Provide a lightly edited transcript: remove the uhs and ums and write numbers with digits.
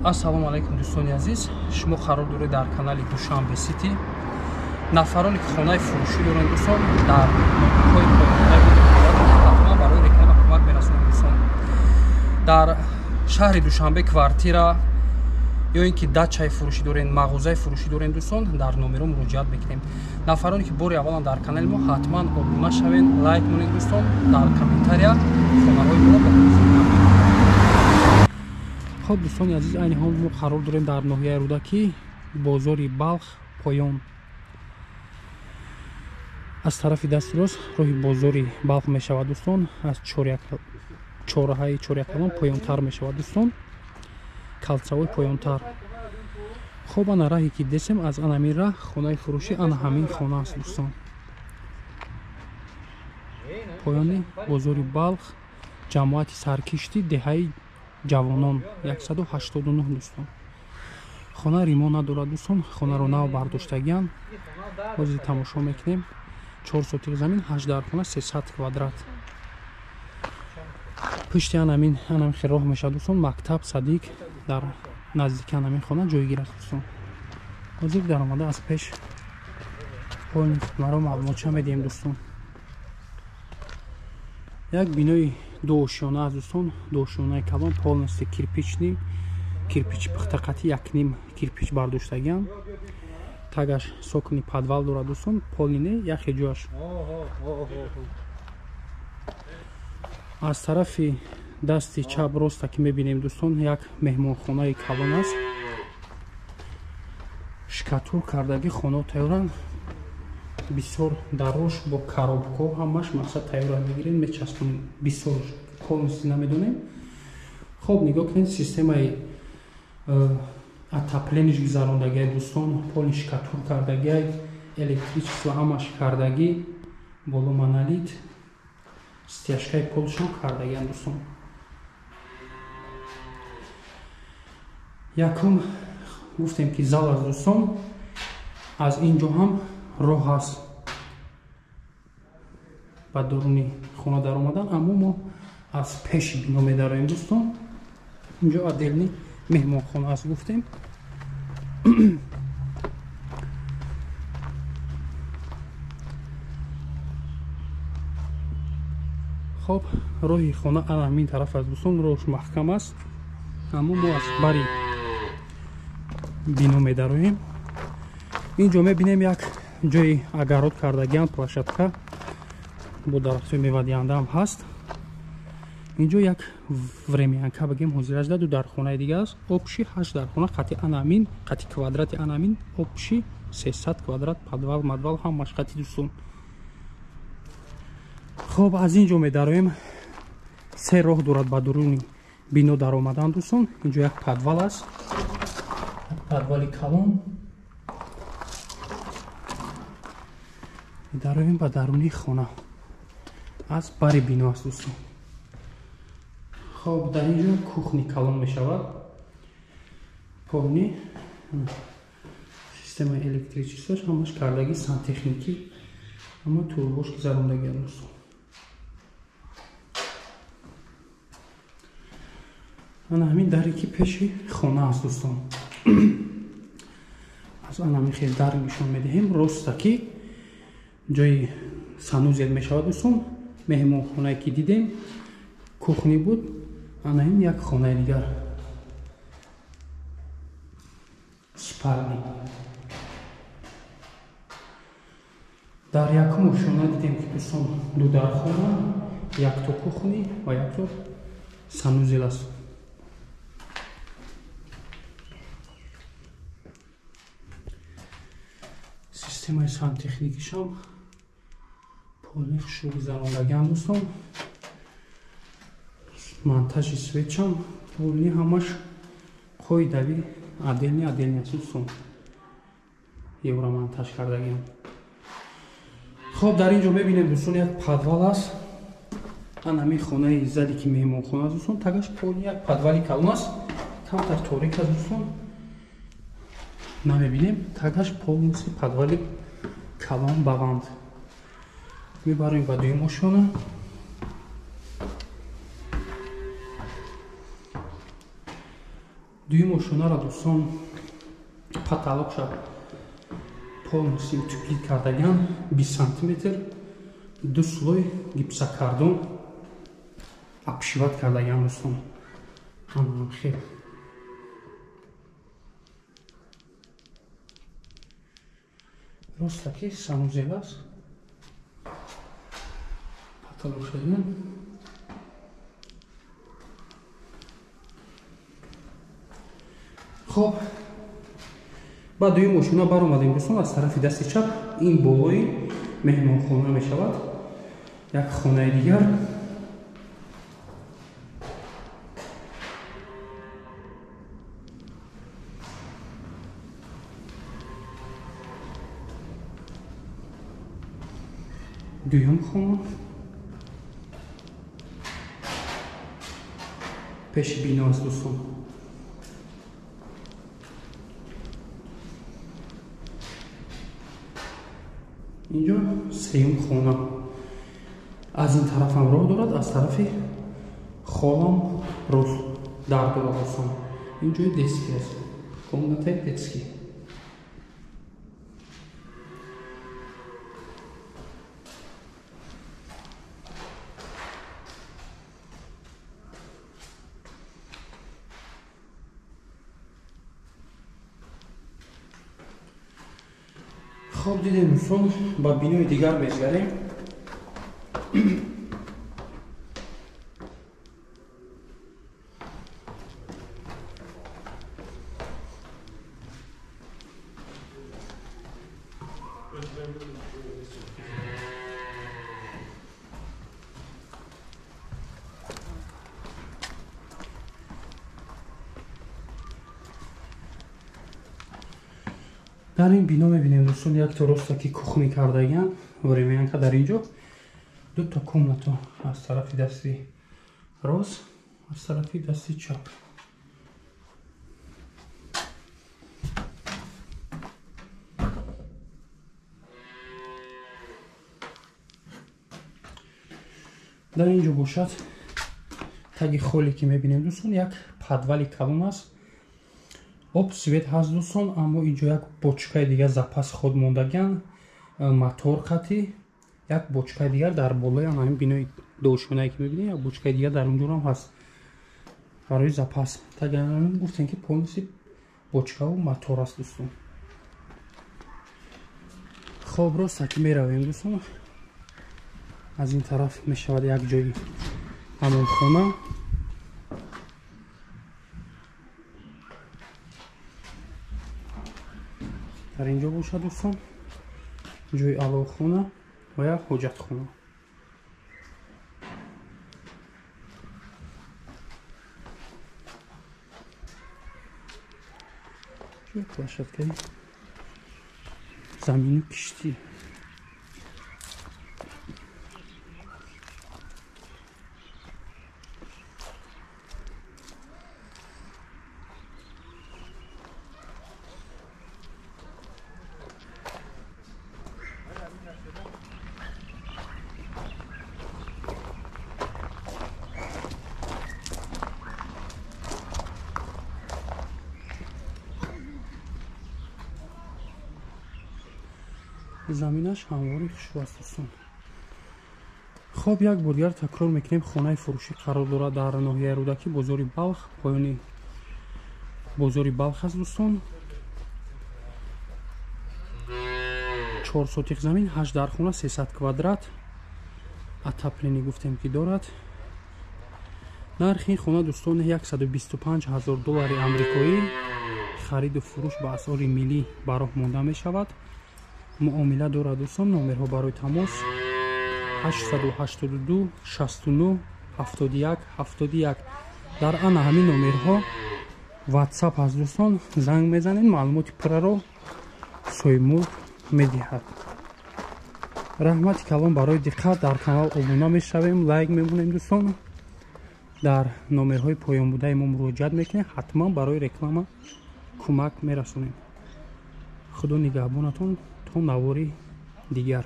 Ассалому алайкум дӯстони азиз. Шумо қарор доред дар канали Душанбе Сити нафароне ки хонаи фурӯшӣ доранд дӯстон дар ноҳияи ҳатман барои реклама кӯмак мерасонанд дӯстон. Дар шаҳри Душанбе квартира ё ин ки дачаи фурӯшӣ доранд, мағозаи фурӯшӣ доранд дӯстон, дар номеро муроҷиат бекунем. Нафароне ки бори аввалан дар канали мо ҳатман обуна шавед, лайк монед дӯстон, дар комментария хонаҳои моро ба хоб дӯстони азиз, айни ҳол мо қарор дорем дар ноҳияи Рӯдакӣ, бозори Балх поён. аз тарафи дасти рост роҳи бозори Балх мешавад дӯстон, аз чораҳаи чорякалон поёнтар мешавад дӯстон, калцавои поёнтар. хоб ана раҳе ки десем, аз анамин раҳ хонаи фурӯшӣ ана ҳамин хона аст дӯстон. поёни бозори Балх, ҷамоати саркишти деҳаи ҷавонон 189 дӯстон. хона римо надорад дӯстон, хонаро нав бардоштагиан. ҳозир тамошо мекунем. 4 сотиқ замин, 8 дархона, 300 квадрат. пушти анамин роҳ мешавад дӯстон, мактаб Садиқ дар наздики анамин хона ҷойгир аст дӯстон. ҳозир даромада аз пеш ҳоли хонаро маълумотша медиҳем дӯстон. як бинои дуошёна аст дӯстон, дуошёнаи калон полностью кирпични, кирпичи пухтақати 1,5 кирпич бардоштагиам. тагаш сокни подвал дорад дӯстон, полине яхе ҷояш. аз тарафи дасти чап роста ки мебинем дӯстон, як меҳмонхонаи калон аст. шкатур кардаги хонао тайёранд, бисёр дарош бо коробко ҳамаш мақсад тайёра мегирем, мечаспонем, бисёр полностью намедонем. хоб нигоҳ кунед, системаи отоплениsh гузарондагиай дӯстон, поли шкатур кардагиай, электричество ҳамаш кардаги, боло монолит, стяжкаи полшон кардагиан дӯстон. якум гуфтем ки зал аст дӯстон, аз инҷо ҳам роҳ аст ба дуруни хона даромадан, аммо мо аз пеши бино медароем дӯстон. инҷо отделни меҳмонхона аст гуфтем. хоб роҳи хона ана ҳамин тараф аст дӯстон, роҳш маҳкам аст, аммо мо аз бари бино медароем. инҷо мебинем як ҷои агарод кардагиан, площадка бо дарахтои мевадиҳандаам ҳаст. инҷо як времянка бигем ҳозир 18 дар хонаи дига аст. обши 8 дар хона, қати анамин, қати квадрати анамин, обши 300 квадрат, подвал мадвал ҳамаш қати дӯстон. хоб аз инҷо медароем, се роҳ дорад ба дуруни бино даромадан дӯстон. инҷо як подвал аст, подвали калон. медароем ба даруни хона, аз бари бино аст дӯстон. хоб дар инҷо кухни калон мешавад, полни системаи электричествош ҳамаш кардаги сантехникӣ, аммо турбош гузарондагиам дӯстон. ана ҳамин даре ки пеши хона аст дӯстон. аз ана михел дар нишон медиҳем, ростаки ҷои санузел мешавад дӯстон. меҳмонхонае ки дидем кухни буд, ана ин як хонаи дигар спальни. дар якум ошона дидем ки дӯстон ду дархона, якто кухни ва якто санузел аст. системаи сантехникишам полни хушрӯ гузарондагиам дӯстон. монтажи свечам полни ҳамаш қоидави отделни аст дӯстон, евро монтаж кардагиам. хоб дар инҷо мебинем дӯстон, як подвал аст. ана ҳамин хонаи зади ки меҳмонхона аст дӯстон, тагаш полни як подвали калон аст, камтар торик аст дӯстон, намебинем. тагаш полниси подвали калон баванд. мебарем ба дуюм ошона. дуюм ошонаро дӯстон потолокша полностью утеплит кардаган 20 сантиметр, ду слой гипсокартон обшиват кардаган дӯстон. Хел ростаки санузел аст. Потолокшадин хоб ба дуюм мошина баромадем дӯстон. Аз тарафи дасти чап ин болои меҳмонхона мешавад. як хонаи дигар. дуюм хона пеши бино аст дӯстон. инҷо сеюм хона. аз ин тарафам роҳ дорад, аз тарафи холам рост дар дорад дӯстон. инҷои детский аст, комнатаи детский. хоб дидем дӯстон, ба бинои дигар мезгарем. дар ин бино мебинем дӯстон, якто ростаки кухни кардаган времянка дар инҷо, дута комната аз тарафи дасти рост, аз тарафи дасти чап. дар инҷо бошад таги холе ки мебинем дӯстон, як подвали калон аст. об свет ҳаст дӯстон, аммо инҷо як бочкаи дигар запас ход мондаган, мотор қатӣ, як бочкаи дигар дар болои ҳамин бинои дошхонае ки мебинем, як бочкаи дигар дар онҷоам ҳаст барои запас. тагарамин гуфтем ки полностью бочкаву мотор аст дӯстон. хоб ростаки меравем дӯстон. аз ин тараф мешавад як ҷои ҳамомхона. дар инҷо бошад дӯстон ҷои аловхона ва як ҳоҷатхона. ҷои площадкаи замину киштӣ. заминаш ҳамвори хушбу аст дӯстон. хоб як бор дигар такрор мекунем, хонаи фурӯшӣ қарор дорад дар ноҳияи рӯдакӣ, бозори Балх, поёни бозори Балх аст дӯстон. 4 сотиқ замин, 8 дархона, 300 квадрат. отопление гуфтем ки дорад. нархи ин хона дӯстон $125,000 амрикоӣ. хариду фурӯш ба асъори миллӣ ба роҳ монда мешавад. муомила дорад дӯстон. номерҳо барои тамос 882 69 71 71. дар ана ҳамин номерҳо ватсап ҳаст дӯстон. занг мезанед, маълумоти пурраро соҳибмулк медиҳад. раҳмати калон барои диққат. дар канал обуна мешавем, лайк мемонем дӯстон. дар номерҳои поёнбудаи мо муроҷиат мекунем, ҳатман барои реклама кӯмак мерасонем. худо нигаҳбонатон то навори дигар.